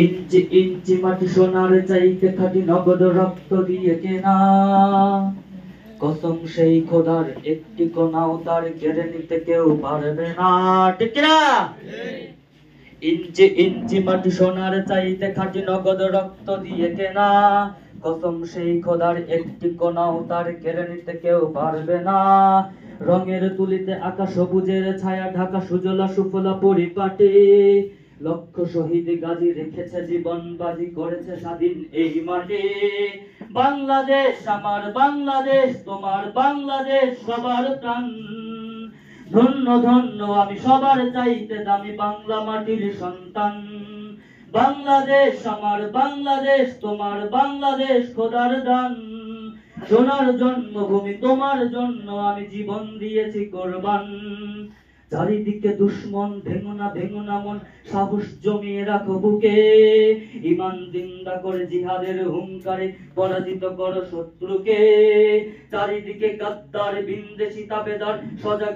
ইঞ্চি ইঞ্চি মাটি সোনার চাইতে খাঁটি নগদ রক্ত দিয়ে কেনা, কসম সেই খোদার একটি কোনাও তার কেড়ে নিতে কেউ পারবে না। ঠিক না? ইঞ্চি ইঞ্চি মাটি সোনার চাইতে খাঁটি নগদ রক্ত দিয়ে কেনা, কসম সেই খোদার একটি কোনাও তার কেড়ে নিতে কেউ পারবে না। রঙের তুলিতে আকাশ সবুজের ছায়া ঢাকা সুজলা সুফলা পরিপাটি, লক্ষ শহীদ গাজী রেখেছে জীবন বাজি করেছে স্বাধীন এই মাটি। বাংলাদেশ আমার বাংলাদেশ, তোমার বাংলাদেশ সবার প্রাণ। ধন্য ধন্য আমি সবার চাইতে দামি বাংলা মাটির সন্তান। বাংলাদেশ আমার বাংলাদেশ, তোমার বাংলাদেশ খোদার দান। সোনার জন্মভূমি তোমার জন্য আমি জীবন দিয়েছি কোরবান। চারিদিকে দুশ্মন, ভেঙো না মন, সাহস জমিয়ে রাখো বুকে। ইমান জিন্দা করে জিহাদের হুঙ্কারে পরাজিত করো শত্রুকে। চারিদিকে গাদ্দার, বিন্দেশি তাবেদার সজাগ